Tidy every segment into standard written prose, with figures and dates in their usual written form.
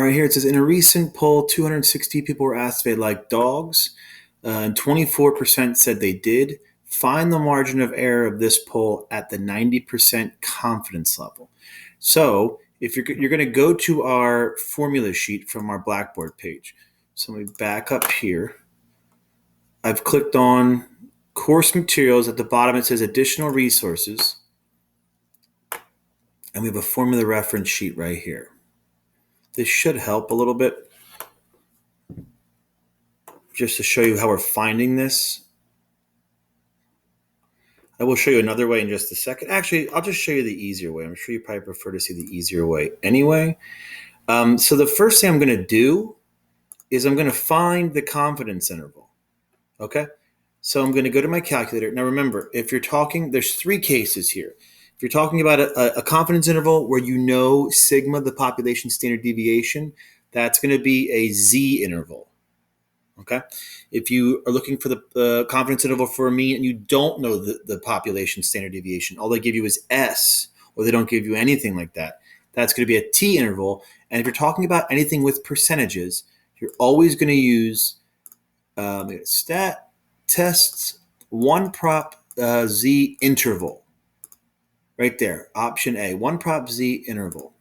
right, here it says, in a recent poll, 260 people were asked if they like dogs, and 24% said they did. Find the margin of error of this poll at the 90% confidence level. So if you're going to go to our formula sheet from our Blackboard page. So let me back up here. I've clicked on course materials. At the bottom, it says additional resources. And we have a formula reference sheet right here. This should help a little bit, just to show you how we're finding this. I will show you another way in just a second. Actually, I'll just show you the easier way. I'm sure you probably prefer to see the easier way anyway. So the first thing I'm going to do is I'm going to find the confidence interval. Okay? So I'm going to go to my calculator. Now remember, if you're talking, there's three cases here. If you're talking about a confidence interval where you know sigma, the population standard deviation, that's going to be a Z interval. Okay. If you are looking for the confidence interval for a mean and you don't know the population standard deviation, all they give you is S, or they don't give you anything like that, that's going to be a T interval. And if you're talking about anything with percentages, you're always going to use stat tests one prop Z interval. Right there, option A, one prop Z interval.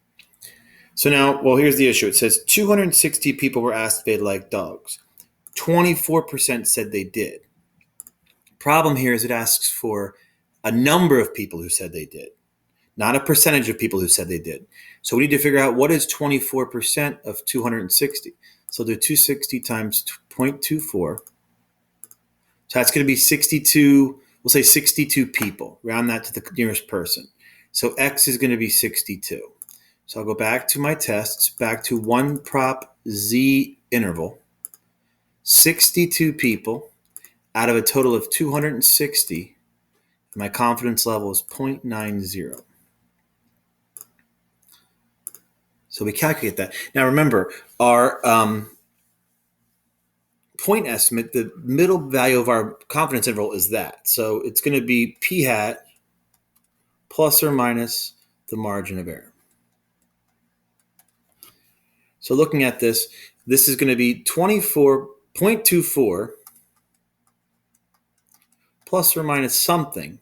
So now, well, here's the issue. It says 260 people were asked if they like dogs. 24% said they did. Problem here is it asks for a number of people who said they did, not a percentage of people who said they did. So we need to figure out what is 24% of 260. So do 260 times 0.24. So that's going to be 62, we'll say 62 people. Round that to the nearest person. So X is going to be 62. So I'll go back to my tests, back to one prop Z interval. 62 people out of a total of 260. My confidence level is 0.90. So we calculate that. Now remember, our point estimate, the middle value of our confidence interval is that. So it's going to be P hat plus or minus the margin of error. So looking at this is going to be 24.24 plus or minus something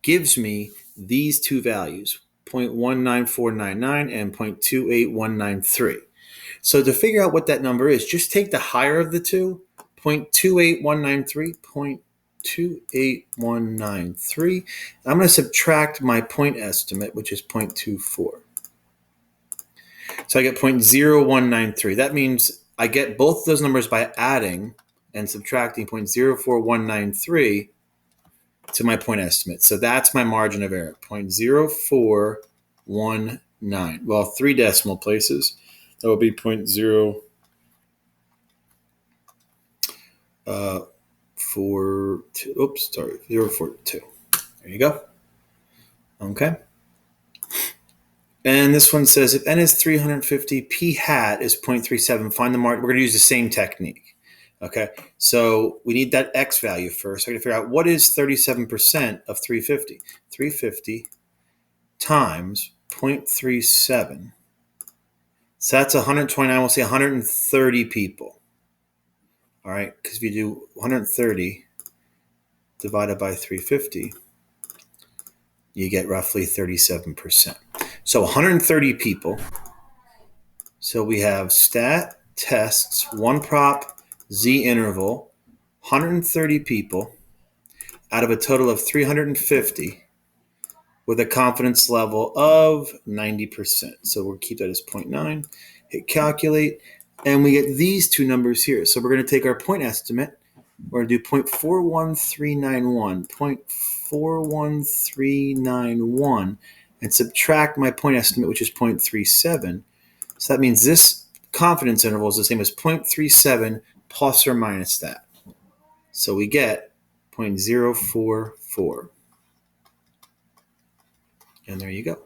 gives me these two values, 0.19499 and 0.28193. So to figure out what that number is, just take the higher of the two, 0.28193, 0.28193. I'm going to subtract my point estimate, which is 0.24. So I get 0.0193. That means I get both those numbers by adding and subtracting 0.04193 to my point estimate. So that's my margin of error, 0.0419. Well, 3 decimal places. That will be 0.042. Oops, sorry, 0.042. There you go. Okay. And this one says, if n is 350, p hat is 0.37. Find the margin. We're going to use the same technique. Okay. So we need that x value first. So I'm going to figure out what is 37% of 350. 350 times 0.37. So that's 129. We'll say 130 people. All right. Because if you do 130 divided by 350, you get roughly 37%. So 130 people. So we have stat tests, one prop, Z interval, 130 people out of a total of 350 with a confidence level of 90%. So we'll keep that as 0.9, hit calculate, and we get these two numbers here. So we're going to take our point estimate. We're going to do 0.41391, 0.41391, and subtract my point estimate, which is 0.37. So that means this confidence interval is the same as 0.37 plus or minus that. So we get 0.044. And there you go.